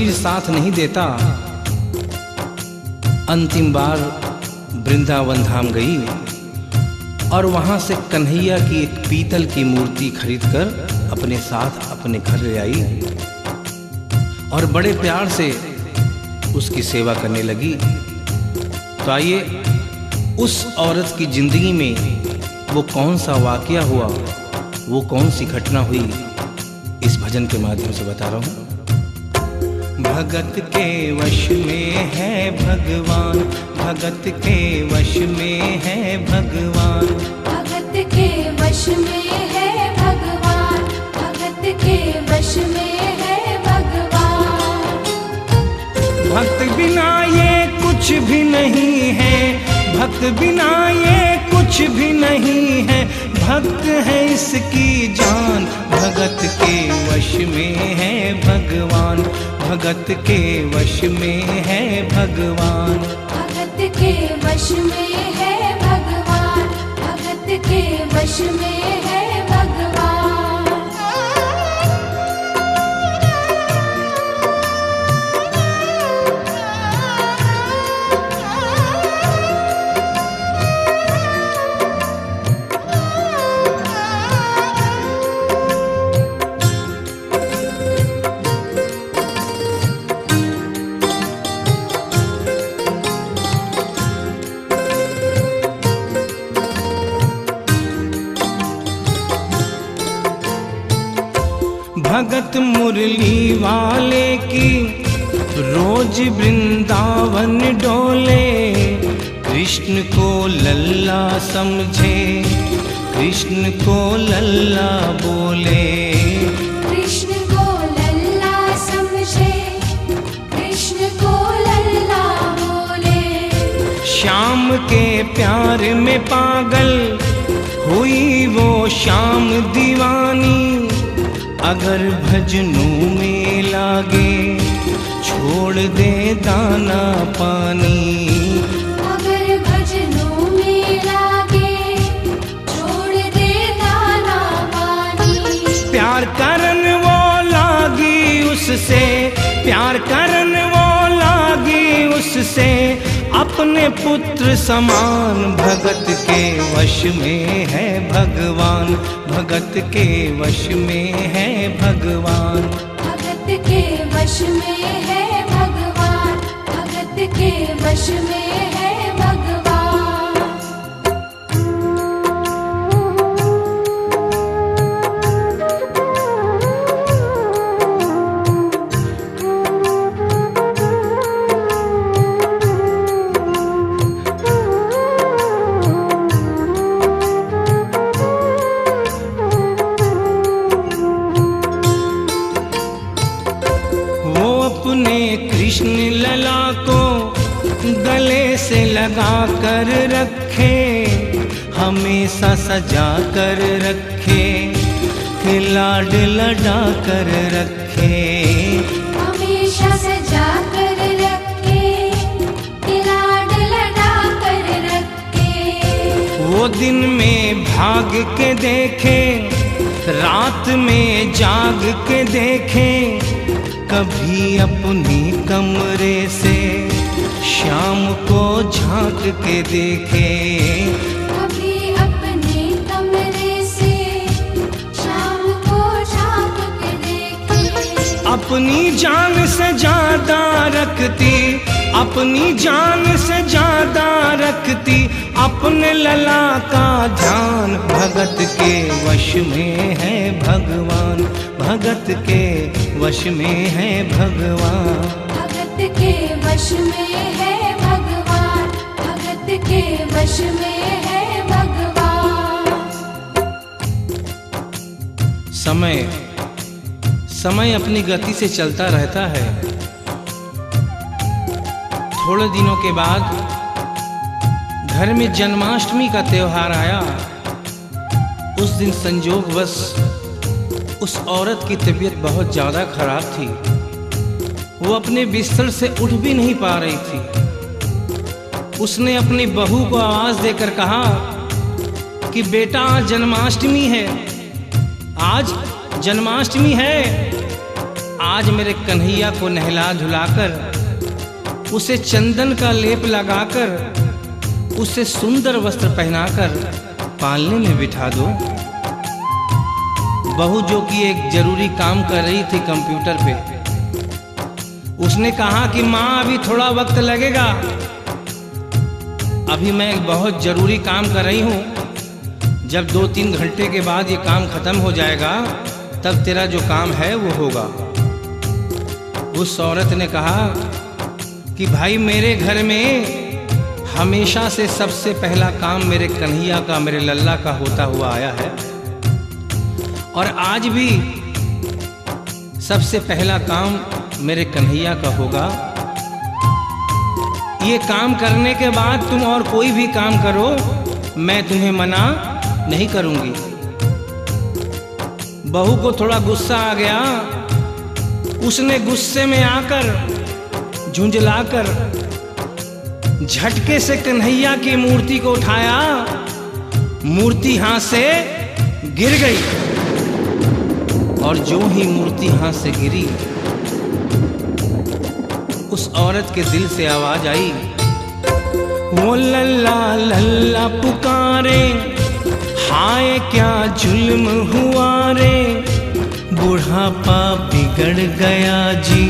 शरीर साथ नहीं देता। अंतिम बार वृंदावन धाम गई और वहां से कन्हैया की एक पीतल की मूर्ति खरीदकर अपने साथ अपने घर ले आई और बड़े प्यार से उसकी सेवा करने लगी। तो आइए उस औरत की जिंदगी में वो कौन सा वाकया हुआ, वो कौन सी घटना हुई, इस भजन के माध्यम से बता रहा हूँ। भगत के वश में है भगवान, भगत के वश में है भगवान, भगत के वश में है भगवान, भगत के वश में है भगवान। भक्त बिना ये कुछ भी नहीं है, भक्त बिना ये कुछ भी नहीं है, भक्त है इसकी जान। भगत के वश में है भगवान, भगत के वश में है भगवान, भगत के वश में है भगवान, भगत के वश में है भगवान। भगत मुरली वाले की रोज वृंदावन डोले, कृष्ण को लल्ला समझे, कृष्ण को लल्ला बोले, कृष्ण को लल्ला समझे, कृष्ण को लल्ला बोले। श्याम के प्यार में पागल हुई वो श्याम दीवानी, अगर भजनों में लागे छोड़ दे दाना पानी, अगर भजनों में लागे छोड़ दे दाना पानी। प्यार करन वो लागी उससे, प्यार करन वो लागी उससे, अपने पुत्र समान। भगत के वश में है भगवान, भगत के वश में है भगवान, भगत के वश में है भगवान, भगत के वश में है भगवान। कृष्ण लला को गले से लगा कर रखे, हमेशा सजा कर रखे, लाड लड़ा कर रखे, हमेशा सजा कर रखे, लाड लड़ा कर रखे। वो दिन में भाग के देखे, रात में जाग के देखे, कभी अपने कमरे से शाम को झांक के देखे, कभी अपने कमरे से शाम को झांक के देखे। अपनी जान से ज्यादा रखती, अपनी जान से ज्यादा रखती, अपने लला का ध्यान। भगत के वश में है भगवान, भगत के वश में है भगवान, भगत के वश में है भगवान, भगत के वश में है भगवान। समय अपनी गति से चलता रहता है। थोड़े दिनों के बाद घर में जन्माष्टमी का त्योहार आया। उस दिन संयोगवश उस औरत की तबीयत बहुत ज़्यादा खराब थी। वो अपने बिस्तर से उठ भी नहीं पा रही थी। उसने अपनी बहू को आवाज़ देकर कहा कि बेटा आज जन्माष्टमी है, आज जन्माष्टमी है, आज मेरे कन्हैया को नहला धुलाकर, उसे चंदन का लेप लगाकर, उसे सुंदर वस्त्र पहनाकर पालने में बिठा दो। बहू जो कि एक जरूरी काम कर रही थी कंप्यूटर पे, उसने कहा कि माँ अभी थोड़ा वक्त लगेगा, अभी मैं एक बहुत जरूरी काम कर रही हूँ, जब 2-3 घंटे के बाद ये काम खत्म हो जाएगा तब तेरा जो काम है वो होगा। उस औरत ने कहा कि भाई मेरे घर में हमेशा से सबसे पहला काम मेरे कन्हैया का, मेरे लल्ला का होता हुआ आया है, और आज भी सबसे पहला काम मेरे कन्हैया का होगा। ये काम करने के बाद तुम और कोई भी काम करो, मैं तुम्हें मना नहीं करूंगी। बहू को थोड़ा गुस्सा आ गया, उसने गुस्से में आकर झुंझलाकर झटके से कन्हैया की मूर्ति को उठाया, मूर्ति हाथ से गिर गई, और जो ही मूर्ति हाथ से गिरी उस औरत के दिल से आवाज आई, वो लल्ला लल्ला पुकारे, हाय क्या जुल्म हुआ रे, बुढ़ापा बिगड़ गया जी,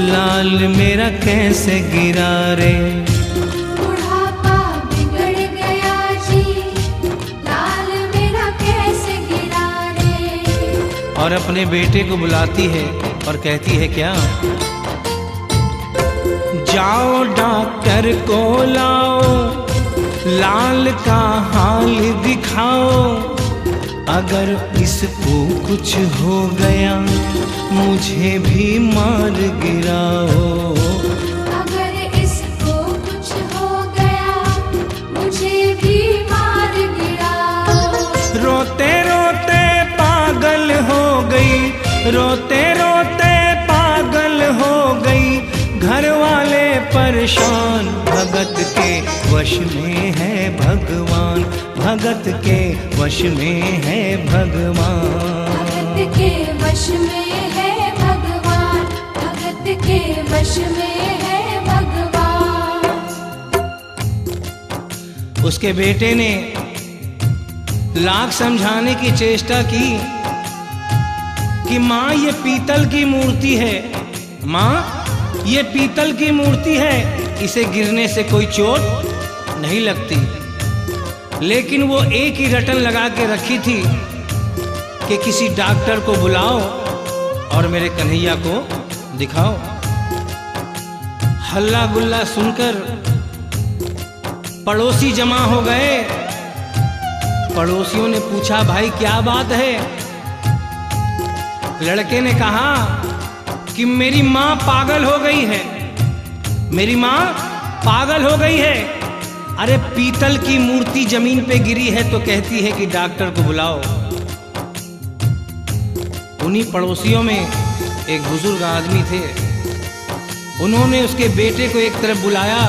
लाल मेरा कैसे गिरा रे। बुढ़ापा बिगड़ गया जी, लाल मेरा कैसे गिरा रे। और अपने बेटे को बुलाती है और कहती है क्या, जाओ डॉक्टर को लाओ, लाल का हाल दिखाओ, अगर इसको कुछ हो गया मुझे भी मार गिराओ। अगर इसको कुछ हो गया मुझे भी मार गिराओ। रोते रोते पागल हो गई, रोते रोते पागल हो गई, घर वाले परेशान, भगत के वश में है भगवान, भगत के वश में है भगवान। भगत के वश में है भगवान, भगत के वश में है भगवान। उसके बेटे ने लाख समझाने की चेष्टा की कि माँ ये पीतल की मूर्ति है, माँ ये पीतल की मूर्ति है, इसे गिरने से कोई चोट नहीं लगती। लेकिन वो एक ही रटन लगा के रखी थी कि किसी डॉक्टर को बुलाओ और मेरे कन्हैया को दिखाओ। हल्ला गुल्ला सुनकर पड़ोसी जमा हो गए। पड़ोसियों ने पूछा, भाई क्या बात है? लड़के ने कहा कि मेरी माँ पागल हो गई है, मेरी माँ पागल हो गई है। अरे पीतल की मूर्ति जमीन पे गिरी है तो कहती है कि डॉक्टर को बुलाओ। उन्हीं पड़ोसियों में एक बुजुर्ग आदमी थे, उन्होंने उसके बेटे को एक तरफ बुलाया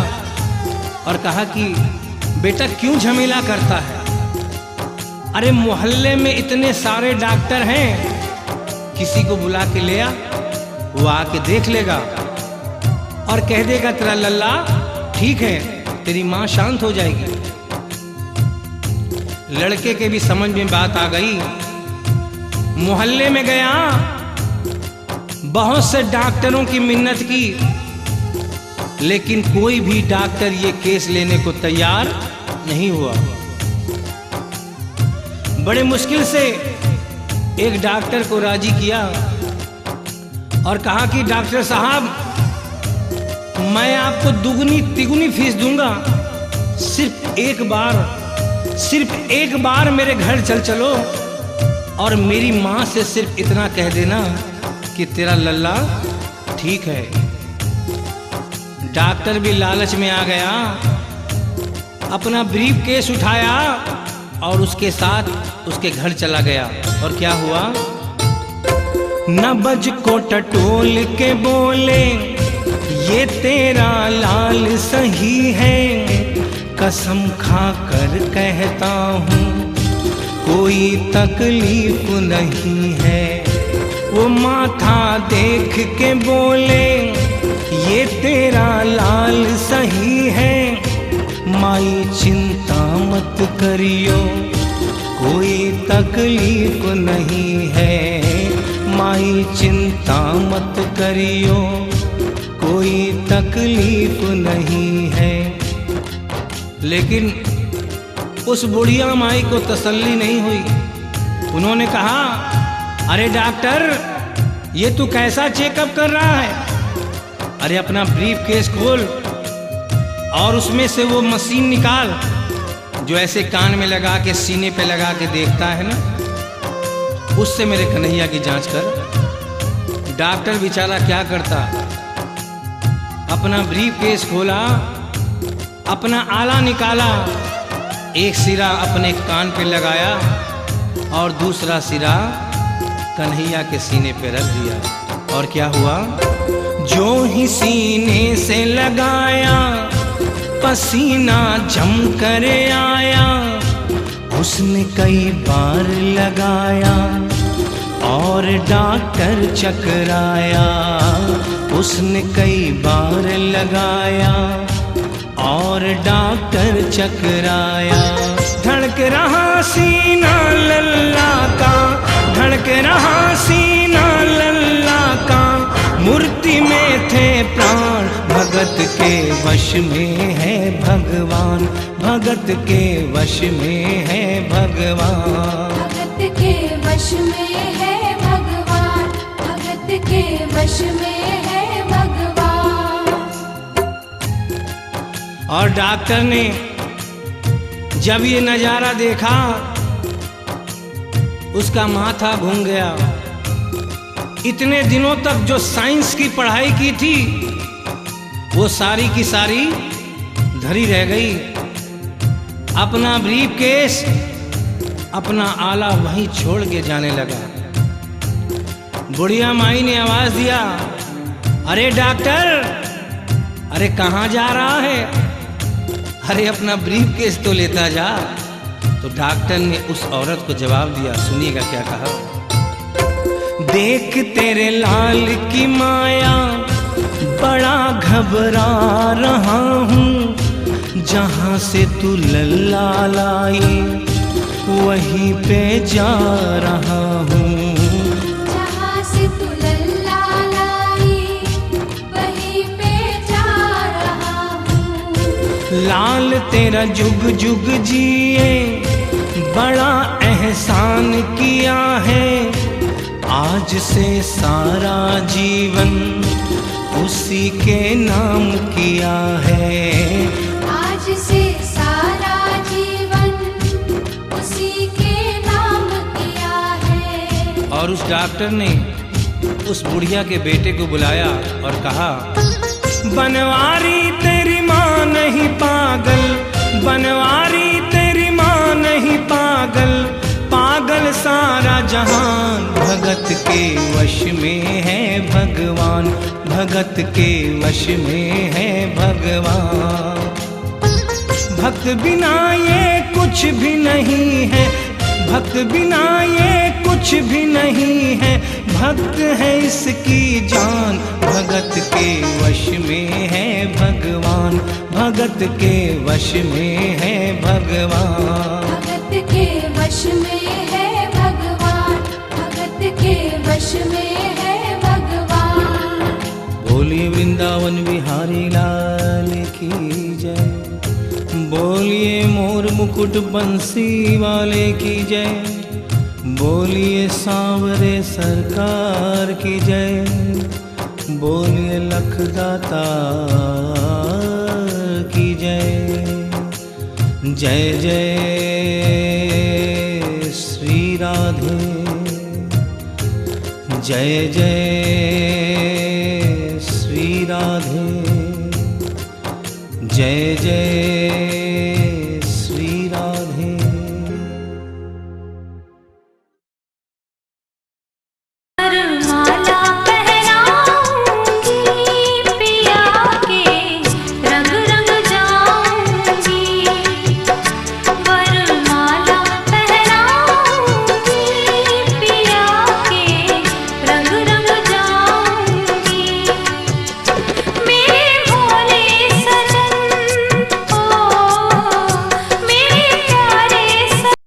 और कहा कि बेटा क्यों झमेला करता है? अरे मोहल्ले में इतने सारे डॉक्टर हैं, किसी को बुला के ले आ, वो आके देख लेगा और कह देगा तेरा लल्ला ठीक है, तेरी माँ शांत हो जाएगी। लड़के के भी समझ में बात आ गई। मोहल्ले में गया, बहुत से डॉक्टरों की मिन्नत की, लेकिन कोई भी डॉक्टर ये केस लेने को तैयार नहीं हुआ। बड़े मुश्किल से एक डॉक्टर को राजी किया और कहा कि डॉक्टर साहब मैं आपको दुगनी तिगुनी फीस दूंगा, सिर्फ एक बार मेरे घर चलो और मेरी माँ से सिर्फ इतना कह देना कि तेरा लल्ला ठीक है। डॉक्टर भी लालच में आ गया, अपना ब्रीफ केस उठाया और उसके साथ उसके घर चला गया। और क्या हुआ? नबज को टटोल के बोले, ये तेरा लाल सही है, कसम खाकर कहता हूँ कोई तकलीफ नहीं है। वो माथा देख के बोले ये तेरा लाल सही है, माई चिंता मत करियो कोई तकलीफ नहीं है, माई चिंता मत करियो कोई तकलीफ नहीं है। लेकिन उस बुढ़िया माई को तसल्ली नहीं हुई। उन्होंने कहा, अरे डॉक्टर, ये तू कैसा चेकअप कर रहा है? अरे अपना ब्रीफ केस खोल और उसमें से वो मशीन निकाल जो ऐसे कान में लगा के सीने पे लगा के देखता है ना, उससे मेरे कन्हैया की जांच कर। डॉक्टर बेचारा क्या करता, अपना ब्रीफ केस खोला, अपना आला निकाला, एक सिरा अपने कान पे लगाया और दूसरा सिरा कन्हैया के सीने पे रख दिया। और क्या हुआ, जो ही सीने से लगाया पसीना जम कर आया, उसने कई बार लगाया और डॉक्टर चकराया, उसने कई बार लगाया और डॉक्टर चकराया। धड़क रहा सीना लल्ला का, धड़क रहा सीना लल्ला का, मूर्ति में थे प्राण, भगत के वश में है भगवान, भगत के वश में है भगवान, भगत के वश में है भगवान, भगत के वश में है भगवान। और डॉक्टर ने जब ये नजारा देखा उसका माथा घूम गया। इतने दिनों तक जो साइंस की पढ़ाई की थी वो सारी की सारी धरी रह गई। अपना ब्रीफ केस, अपना आला वहीं छोड़ के जाने लगा। बुढ़िया माई ने आवाज दिया, अरे डॉक्टर, अरे कहाँ जा रहा है? अरे अपना ब्रीफ केस तो लेता जा। तो डॉक्टर ने उस औरत को जवाब दिया, सुनिएगा क्या कहा। देख तेरे लाल की माया बड़ा घबरा रहा हूँ, जहाँ से तू लल्ला लाई वहीं पे जा रहा हूँ, जहाँ से तू लल्ला लाई वहीं पे जा रहा हूँ। लाल तेरा जुग जुग जिए बड़ा एहसान किया है, आज से सारा जीवन उसी के नाम किया है, आज से सारा जीवन उसी के नाम किया है। और उस डॉक्टर ने उस बुढ़िया के बेटे को बुलाया और कहा, बनवारी तेरी माँ नहीं पागल, बनवारी तेरी माँ नहीं पागल, पागल सारा जहान, भगत के वश में है भगवान, भगत के वश में है भगवान। भक्त बिना ये कुछ भी नहीं है, भक्त बिना ये कुछ भी नहीं है, भक्त है इसकी जान, भगत के वश में है भगवान, भगत के वश में है भगवान, भगत के वश में है भगवान, भगत के वश में है भगवान। बोलिए वृंदावन बिहारी लाल की जय, बोलिए मोर मुकुट बंसी वाले की जय, बोलिए सांवरे सरकार की जय, बोलिए लखदाता की जय। जय जय श्री राधे, जय जय श्री राधे, जय जय